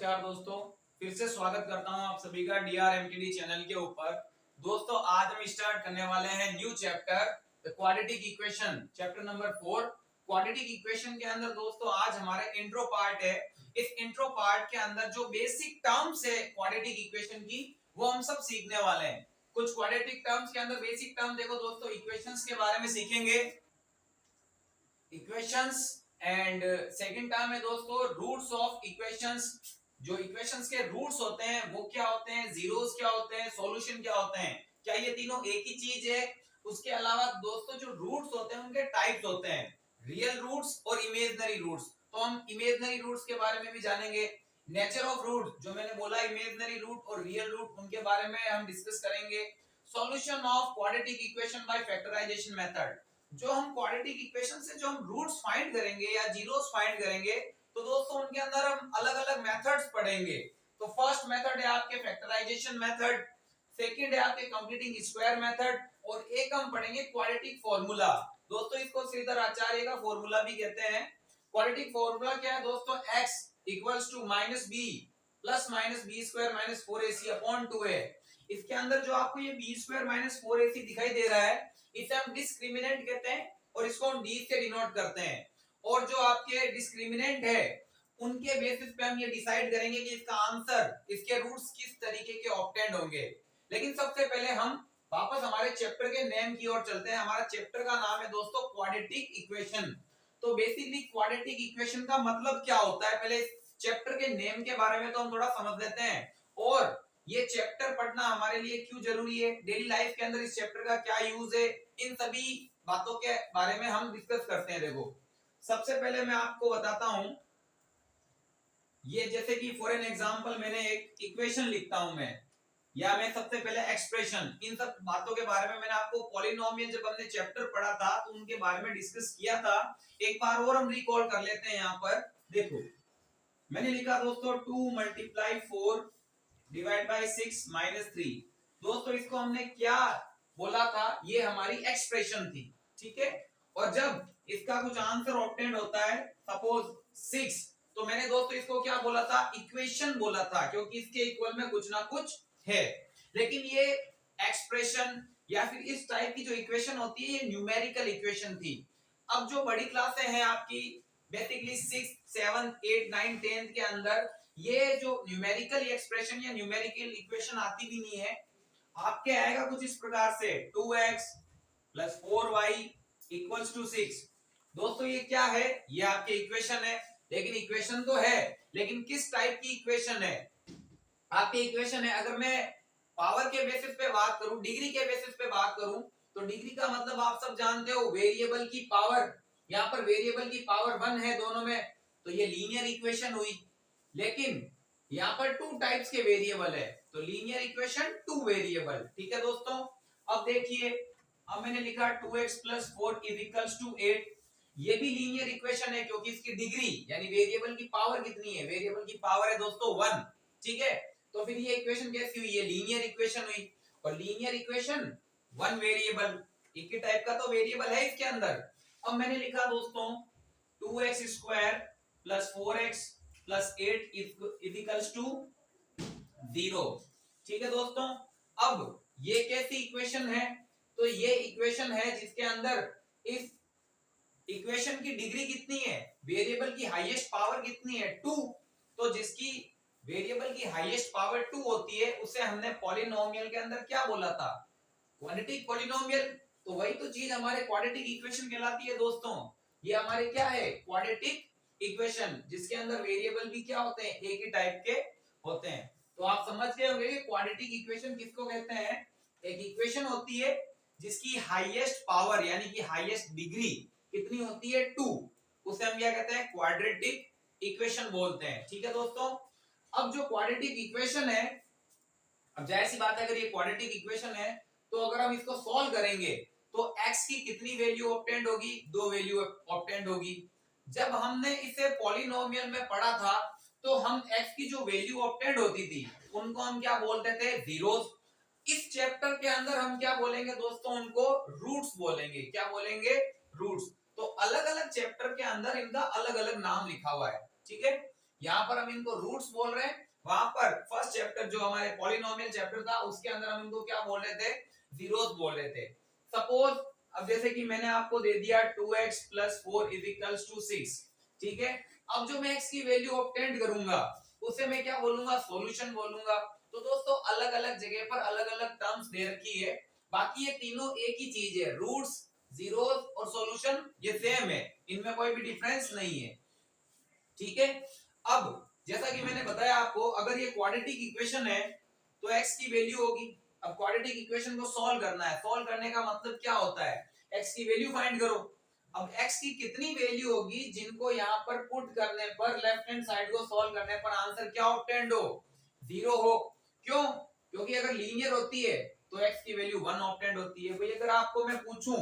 नमस्कार दोस्तों, फिर से स्वागत करता हूं आप सभी का DRMTD चैनल के ऊपर। दोस्तों आज हम स्टार्ट करने वाले हैं new chapter the quadratic equation, chapter number 4 quadratic equation के अंदर। दोस्तों आज हमारा इंट्रो पार्ट है। इस इंट्रो पार्ट के अंदर जो बेसिक टर्म्स है क्वाड्रेटिक इक्वेशन की, वो हम सब सीखने वाले हैं। कुछ क्वाड्रेटिक टर्म्स के अंदर बेसिक टर्म देखो दोस्तों, इक्वेशंस के बारे में सीखेंगे, इक्वेशंस एंड सेकंड टर्म है दोस्तों रूट्स ऑफ इक्वेशंस। जो इक्वेशंस के रूट्स होते हैं वो क्या होते हैं, जीरोस क्या होते हैं, सॉल्यूशन क्या होते हैं, क्या ये तीनों एक ही चीज है। उसके अलावा दोस्तों जो रूट्स होते हैं उनके टाइप्स होते हैं, रियल रूट्स और इमेजिनरी रूट्स। तो हम इमेजिनरी रूट्स के बारे में भी जानेंगे। नेचर ऑफ रूट, जो मैंने बोला इमेजिनरी रूट और रियल रूट, उनके बारे में हम डिस्कस करेंगे। Solution of quadratic equation by factorisation method, जो हम क्वाड्रेटिक इक्वेशन से जो हम रूट्स फाइंड करेंगे या जीरोस फाइंड करेंगे, तो दोस्तों उनके अंदर हम अलग अलग मेथड्स पढ़ेंगे। तो फर्स्ट मेथड है आपके फैक्टराइजेशन मेथड, सेकंड है आपके कंप्लीटिंग स्क्वायर मेथड, और एक हम पढ़ेंगे क्वाड्रेटिक फार्मूला। दोस्तों इसको श्रीधर आचार्य का फार्मूला भी कहते हैं। क्वाड्रेटिक फार्मूला क्या है दोस्तों, x equals to minus B plus minus B square minus 4ac upon 2a। इसके अंदर जो आपको ये बी स्क्वायर माइनस 4ac दिखाई दे रहा है, इसे हम डिस्क्रिमिनेंट कहते हैं और इसको हम डी से डिनोट करते हैं। और जो आपके डिस्क्रिमिनेंट है उनके बेसिस पे हम ये डिसाइड करेंगे कि इसका आंसर, इसके रूट्स किस तरीके के ऑब्टेंड होंगे। लेकिन सबसे पहले हम वापस हमारे चैप्टर के नेम की ओर चलते हैं। हमारा चैप्टर का नाम है दोस्तों क्वाड्रेटिक इक्वेशन। तो बेसिकली क्वाड्रेटिक इक्वेशन का मतलब क्या होता है, पहले चैप्टर के नेम के बारे में तो हम थोड़ा समझ लेते हैं, और ये चैप्टर पढ़ना हमारे लिए क्यों जरूरी है, डेली लाइफ के अंदर इस चैप्टर का क्या यूज है, इन सभी बातों के बारे में हम डिस्कस करते हैं। देखो सबसे पहले मैं आपको बताता हूं, ये जैसे कि फॉर एन एग्जांपल मैंने एक इक्वेशन लिखता हूं मैं, या मैं सबसे पहले एक्सप्रेशन, इन सब बातों के बारे में मैंने आपको पॉलिनोमियल जब हमने चैप्टर पढ़ा था तो उनके बारे में डिस्कस किया था। एक बार और हम रिकॉल कर लेते हैं। यहाँ पर देखो मैंने लिखा दोस्तों 2 × 4 डिवाइड बाय 6 माइनस 3। दोस्तों इसको हमने क्या बोला था, ये हमारी एक्सप्रेशन थी, ठीक है। और जब इसका कुछ आंसर ऑब्टेन होता है सपोज 6, तो मैंने दोस्तों इसको क्या बोला था, इक्वेशन बोला था, क्योंकि इसके इक्वल में कुछ ना कुछ है। लेकिन ये एक्सप्रेशन या फिर इस टाइप की जो इक्वेशन होती है ये न्यूमेरिकल इक्वेशन थी। अब जो बड़ी क्लासें हैं आपकी बेसिकली 6, 7, 8, 9, 10 के अंदर, ये जो न्यूमेरिकल एक्सप्रेशन या न्यूमेरिकल इक्वेशन आती भी नहीं है। आपके आएगा कुछ इस प्रकार से 2x + 4y = 6। दोस्तों ये क्या है, ये आपके इक्वेशन है। लेकिन इक्वेशन तो है, लेकिन किस टाइप की इक्वेशन है, आपकी इक्वेशन है। अगर मैं पावर के बेसिस पे बात करूं, डिग्री के बेसिस पे बात करूं, तो डिग्री का मतलब आप सब जानते हो वेरिएबल की पावर। यहाँ पर वेरिएबल की पावर 1 है दोनों में, तो ये लीनियर इक्वेशन हुई। लेकिन यहाँ पर 2 टाइप्स के वेरिएबल है, तो लीनियर इक्वेशन 2 वेरिएबल, ठीक है दोस्तों। अब देखिए, अब मैंने लिखा 2x + 4 = 8। ये भी लीनियर इक्वेशन है, क्योंकि इसकी डिग्री यानी वेरिएबल की पावर कितनी है, वेरिएबल की पावर है दोस्तों 1, ठीक है। तो फिर ये इक्वेशन कैसी हुई, ये लीनियर इक्वेशन हुई। और लीनियर इक्वेशन 1 वेरिएबल, एक ही टाइप का तो वेरिएबल है इसके अंदर। अब मैंने लिखा दोस्तों 2x² + 4x + 8 = 0, ठीक है दोस्तों। अब ये कैसी इक्वेशन है, तो ये इक्वेशन है जिसके अंदर इस इक्वेशन की डिग्री कितनी है, वेरिएबल की हाईएस्ट पावर कितनी है, 2। तो जिसकी वेरिएबल की हाईएस्ट पावर 2 होती है उसे हमने पॉलिनोमियल के अंदर क्या बोला था, क्वाड्रेटिक पॉलिनोमियल। तो वही तो चीज हमारे क्वाड्रेटिक इक्वेशन कहलाती है दोस्तों। ये हमारे क्या है, क्वाड्रेटिक इक्वेशन, जिसके अंदर वेरिएबल भी क्या होते हैं, एक ही टाइप के होते हैं। तो आप समझ गए होंगे कि क्वाड्रेटिक इक्वेशन किसको कहते हैं। एक इक्वेशन होती है जिसकी हाईएस्ट पावर यानी कि हाईएस्ट डिग्री कितनी होती है, 2, उसे हम क्या कहते हैं, क्वाड्रेटिक इक्वेशन बोलते हैं, ठीक है दोस्तों। अब जो क्वाड्रेटिक इक्वेशन है, अब जाहिर सी बात है अगर ये क्वाड्रेटिक इक्वेशन है तो अगर हम इसको सॉल्व करेंगे तो x की कितनी वैल्यू ऑब्टेंड होगी, 2 वैल्यू ऑब्टेंड होगी। जब हमने इसे पॉलिनोमियल में पढ़ा था तो हम x की जो वैल्यू ऑब्टेंड होती थी उनको हम क्या बोलते थे, जीरोस। इस चैप्टर के अंदर हम क्या बोलेंगे दोस्तों, उनको रूट्स बोलेंगे। क्या बोलेंगे, रूट्स। तो अलग अलग चैप्टर के अंदर इनका अलग अलग नाम लिखा हुआ है, ठीक है। यहाँ पर हम इनको रूट्स बोल रहे हैं, वहां पर फर्स्ट चैप्टर जो हमारे पॉलिनोमियल चैप्टर था उसके अंदर हम इनको क्या बोल रहे थे, जीरोस बोल रहे थे। सपोज अब जैसे कि मैंने आपको दे दिया 2x + 4 = 6, ठीक है। अब जो मैं x की वैल्यू ऑब्टेन करूंगा उसे मैं क्या बोलूंगा, सॉल्यूशन बोलूंगा। तो दोस्तों अलग अलग जगह पर अलग अलग टर्म्स दे रखी है, बाकी ये तीनों एक ही चीज है, रूट्स, जीरोस और सॉल्यूशन ये सेम है, इनमें कोई भी डिफरेंस नहीं है, ठीक है। अब जैसा कि मैंने बताया आपको, अगर ये क्वाड्रेटिक इक्वेशन है तो x की वैल्यू होगी। अब क्वाड्रेटिक इक्वेशन को सॉल्व करना है, सॉल्व करने का मतलब क्या होता है, x की वैल्यू फाइंड करो। अब x की कितनी वैल्यू होगी जिनको यहाँ पर पुट करने पर, लेफ्ट हैंड साइड को सॉल्व करने पर आंसर क्या ऑब्टेन्ड हो, 0 हो। क्यों? क्योंकि अगर लीनियर होती है तो x की वैल्यू 1 ऑब्टेन्ड होती है। भाई अगर आपको मैं पूछूं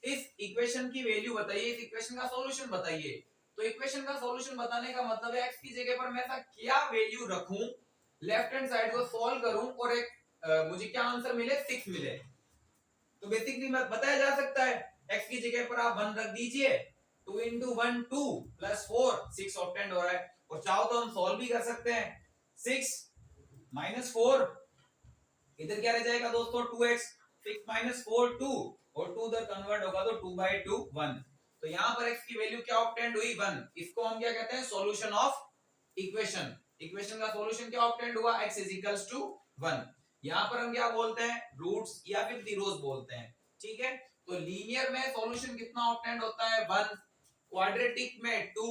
इस इक्वेशन की वैल्यू बताइए, इस इक्वेशन का सॉल्यूशन बताइए, तो इक्वेशन का सॉल्यूशन बताने का मतलब है x की जगह पर मैं ऐसा क्या वैल्यू रखूं, लेफ्ट हैंड साइड को सॉल्व करूं और एक मुझे क्या आंसर मिले, 6 मिले। तो बेसिकली मैं बताया जा सकता है x की जगह पर आप 1 रख दीजिए, 2 × 1 2 + 4 6 ऑब्टेन्ड हो रहा है। और चाहो तो हम सॉल्व भी कर सकते हैं, 6 - 4 इधर क्या रह जाएगा दोस्तों, 2x, 6 - 4 2 और 2 उधर कन्वर्ट होगा तो 2/2 1। तो यहाँ पर x की वैल्यू क्या ऑब्टेन्ड हुई, 1। इसको हम क्या कहते हैं, सॉल्यूशन ऑफ इक्वेशन। इक्वेशन का सॉल्यूशन क्या ऑब्टेन्ड हुआ, x = 1। यहाँ पर हम क्या बोलते हैं, रूट्स या फिर जीरोस बोलते हैं, ठीक है। तो लीनियर में सॉल्यूशन कितना ऑब्टेन्ड होता है, 1, क्वाड्रेटिक में 2,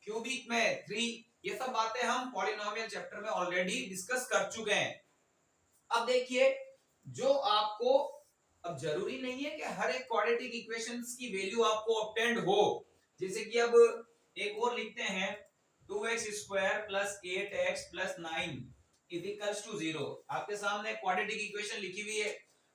क्यूबिक में 3। ये सब बातें हम पॉलिनोमियल चैप्टर में ऑलरेडी डिस्कस कर चुके हैं। अब देखिए, जो आपको, अब जरूरी नहीं है कि हर एक क्वाड्रेटिक इक्वेशंस की वैल्यू आपको ऑब्टेन्ड हो। जैसे कि अब एक और लिखते हैं, 2x² + 8x + 9 = 0। आपके सामने क्वाड्रेटिक इक्वेशन लिखी हुई है।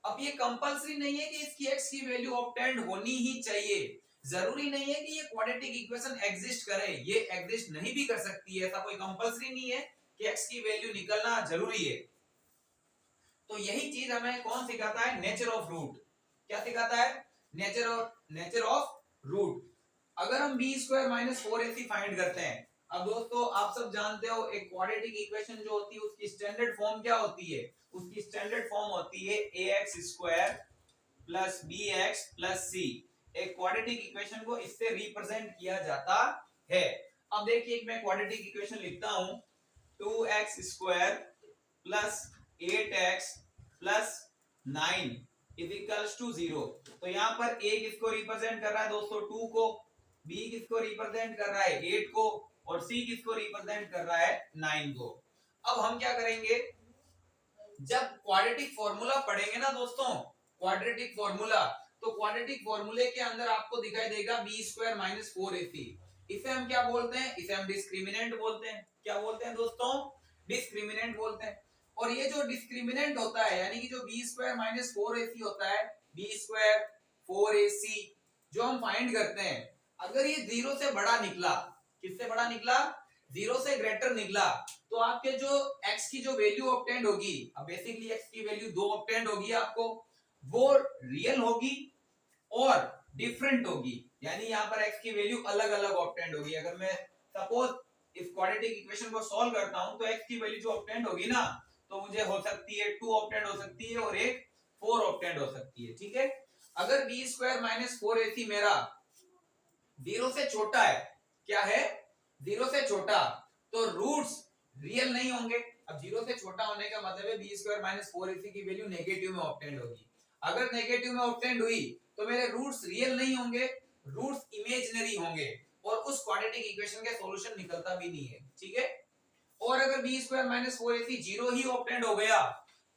अब ये कंपलसरी नहीं है कि इसकी x की वैल्यू ऑब्टेन्ड होनी ही चाहिए, जरूरी नहीं है कि ये क्वाड्रेटिक इक्वेशन एग्जिस्ट करे, ये एग्जिस्ट नहीं भी कर सकती है, ऐसा कोई कंपलसरी नहीं है कि x की वैल्यू निकलना जरूरी है। तो यही चीज हमें कौन सिखाता है, नेचर ऑफ रूट। क्या सिखाता है, नेचर ऑफ रूट। अगर हम b² - 4ac फाइंड करते हैं, अब दोस्तों आप सब जानते हो एक क्वाड्रेटिक इक्वेशन जो होती है उसकी स्टैंडर्ड फॉर्म क्या होती है, उसकी स्टैंडर्ड फॉर्म होती है ax² + bx + c। एक क्वाड्रेटिक इक्वेशन को इससे रिप्रेजेंट किया जाता है। अब देखिए मैं क्वाड्रेटिक इक्वेशन लिखता हूं, 2x² + 8x + 9 = 0। तो यहाँ पर a किसको रिप्रेजेंट कर रहा है दोस्तों, 2 को, b किसको रिप्रेजेंट कर रहा है, 8 को, और c किसको रिप्रेजेंट कर रहा है, 9 को। अब हम क्या करेंगे, जब क्वाड्रेटिक फॉर्मूला पढ़ेंगे ना दोस्तों, क्वाड्रेटिक फॉर्मूला, तो क्वाड्रेटिक फॉर्मूले के अंदर आपको दिखाई देगा b² - 4ac। इसे हम क्या बोलते हैं, इसे हम डिस्क्रिमिनेंट बोलते हैं। क्या बोलते हैं दोस्तों, डिस्क्रिमिनेंट बोलते हैं। और ये जो डिस्क्रिमिनेंट होता है, यानी कि जो b² - 4ac होता है, b² 4ac जो हम फाइंड करते हैं, अगर ये 0 से बड़ा निकला, किससे बड़ा निकला, 0 से ग्रेटर निकला, तो आपके जो x की जो वैल्यू ऑब्टेन्ड होगी, अब बेसिकली x की वैल्यू 2 ऑब्टेन्ड होगी आपको, वो रियल होगी और डिफरेंट होगी, यानी यहाँ पर x की वैल्यू अलग अलग ऑब्टेन्ड होगी। अगर मैं सपोज इस क्वाड्रेटिक इक्वेशन को सॉल्व करता हूं तो x की वैल्यू जो ऑब्टेन्ड होगी ना, तो मुझे हो सकती है 2 ऑब्टेन्ड हो सकती है और एक 4 ऑब्टेन्ड हो सकती है, ठीक है। अगर b² - 4ac मेरा 0 से छोटा है, क्या है, 0 से छोटा, तो रूट्स रियल नहीं होंगे। अब 0 से छोटा होने का मतलब है b² - 4ac की वैल्यू नेगेटिव में ऑब्टेन्ड होगी। अगर नेगेटिव में ऑब्टेन्ड हुई तो मेरे रूट्स रियल नहीं होंगे, रूट्स इमेजिनरी होंगे और उस क्वाड्रेटिक इक्वेशन का सॉल्यूशन निकलता भी नहीं है, ठीक है। और अगर b² - 4ac 0 ही ऑब्टेन्ड हो गया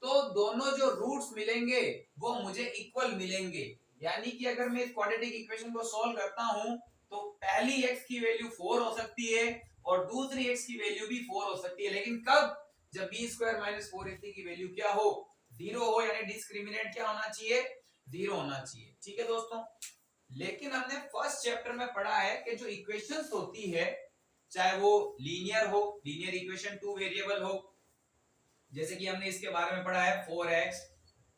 तो दोनों जो रूट्स मिलेंगे वो मुझे इक्वल मिलेंगे, यानी कि अगर मैं इस क्वाड्रेटिक इक्वेशन को सॉल्व करता हूं तो पहली x की वैल्यू 4 हो सकती है और दूसरी x की वैल्यू भी 4 हो सकती है, लेकिन कब, जब b² - 4ac की वैल्यू क्या हो, 0 हो, यानी डिस्क्रिमिनेंट क्या होना चाहिए, 0 होना चाहिए, ठीक है दोस्तों। लेकिन हमने फर्स्ट चैप्टर में पढ़ा है कि जो इक्वेशंस होती है, चाहे वो लीनियर हो, लीनियर इक्वेशन 2 वेरिएबल हो, जैसे कि हमने इसके बारे में पढ़ा है 4x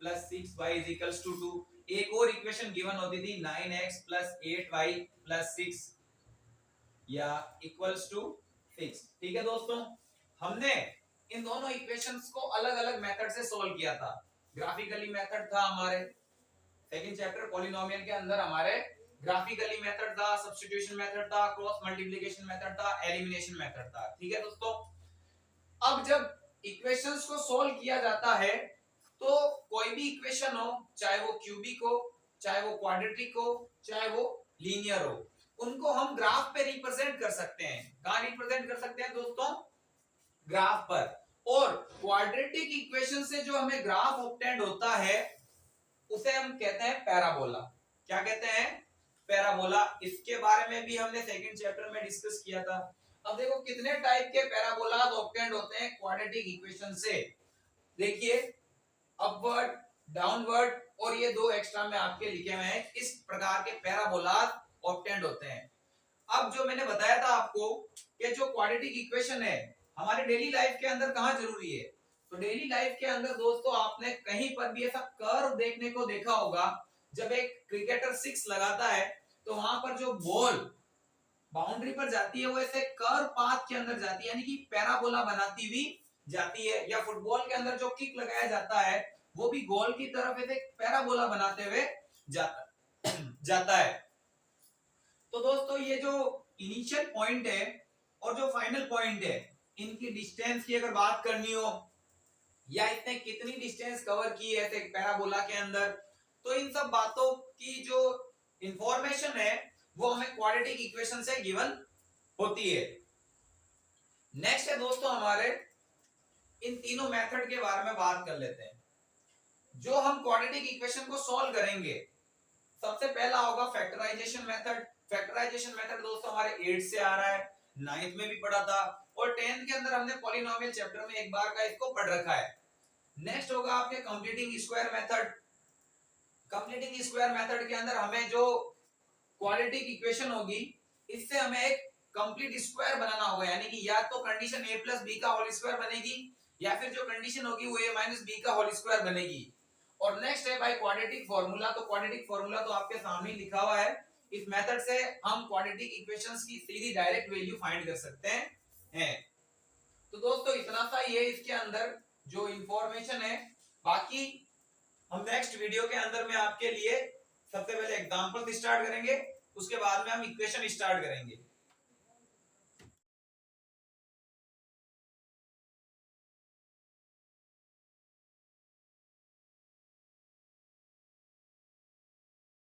+ 6y = 2। एक और इक्वेशन गिवन होती थी 9x + 8y + 6 या = 6। ठीक है दोस्तों, हमने इन दोनों इक्वेशंस को अलग अलग मेथड से सोल्व किया था। ग्राफिकली मेथड था हमारे सेकंड चैप्टर पॉलिनोमियल के अंदर, हमारे ग्राफिकली मेथड था, सब्स्टिट्यूशन मेथड था, क्रॉस मल्टीप्लिकेशन मेथड था, एलिमिनेशन मेथड था। ठीक है दोस्तों, अब जब इक्वेशंस को सोल्व किया जाता है तो कोई भी इक्वेशन हो, चाहे वो क्यूबिक हो, चाहे वो क्वाड्रेटिक हो, चाहे वो लीनियर हो, उनको हम ग्राफ पे रिप्रेजेंट कर सकते हैं। कहां रिप्रेजेंट कर सकते हैं दोस्तों? ग्राफ पर। और क्वाड्रेटिक इक्वेशन से जो हमें ग्राफ ऑब्टेंड होता है उसे हम कहते हैं पैराबोला। क्या कहते हैं? पैराबोला। इसके बारे में भी हमने सेकंड चैप्टर में डिस्कस किया था। अब देखो कितने टाइप के पैराबोलास ऑब्टेंड होते हैं क्वाड्रेटिक इक्वेशन से। देखिए, अपवर्ड, डाउनवर्ड और ये दो एक्स्ट्रा में आपके लिखे हुए हैं, इस प्रकार के पैराबोलास ऑब्टेंड होते हैं। अब जो मैंने बताया था आपको कि जो क्वाड्रेटिक इक्वेशन है हमारे डेली लाइफ के अंदर कहां जरूरी है, तो डेली लाइफ के अंदर दोस्तों आपने कहीं पर भी ऐसा कर्व देखने को देखा होगा। जब एक क्रिकेटर 6 लगाता है तो वहां पर जो बॉल बाउंड्री पर जाती है वो ऐसे कर्व पाथ के अंदर जाती है, यानी कि पैराबोला बनाती हुई जाती है। या फुटबॉल के अंदर जो किक लगाया जाता है वो भी गोल की तरफ ऐसे पैराबोला बनाते हुए जाता है। तो दोस्तों ये जो इनिशियल पॉइंट है और जो फाइनल पॉइंट है, इनकी डिस्टेंस की अगर बात करनी हो या इसने कितनी डिस्टेंस कवर की है ऐसे पैराबोला के अंदर, तो इन सब बातों की जो इंफॉर्मेशन है वो हमें क्वाड्रेटिक इक्वेशन से गिवन होती है। नेक्स्ट है दोस्तों हमारे इन तीनों मेथड के बारे में बात कर लेते हैं जो हम क्वाड्रेटिक इक्वेशन को सॉल्व करेंगे। सबसे पहला होगा फैक्टराइजेशन मेथड। फैक्टराइजेशन मेथड दोस्तों हमारे 8 से आ रहा है, 9th में भी पढ़ा था और 10th के अंदर हमने पॉलिनोमियल चैप्टर में एक बार का इसको पढ़ रखा है। नेक्स्ट होगा आपके completing square method. Completing square method के अंदर हमें जो क्वाड्रेटिक इक्वेशन होगी इससे हमें एक कंप्लीट स्क्वायर बनाना होगा, यानी कि या तो कंडीशन a प्लस बी का होल स्क्वायर बनेगी या फिर जो कंडीशन होगी वो a माइनस बी का होल स्क्वायर बनेगी। और नेक्स्ट है भाई क्वाड्रेटिक फार्मूला। तो क्वाड्रेटिक फार्मूला तो आपके सामने लिखा हुआ है। इस मेथड से हम क्वाड्रेटिक इक्वेशंस की सीधी डायरेक्ट वैल्यू फाइंड कर सकते हैं। तो दोस्तों इतना सा ही है इसके अंदर जो इंफॉर्मेशन है। बाकी हम नेक्स्ट वीडियो के अंदर में आपके लिए सबसे पहले एग्जांपल स्टार्ट करेंगे, उसके बाद में हम इक्वेशन स्टार्ट करेंगे।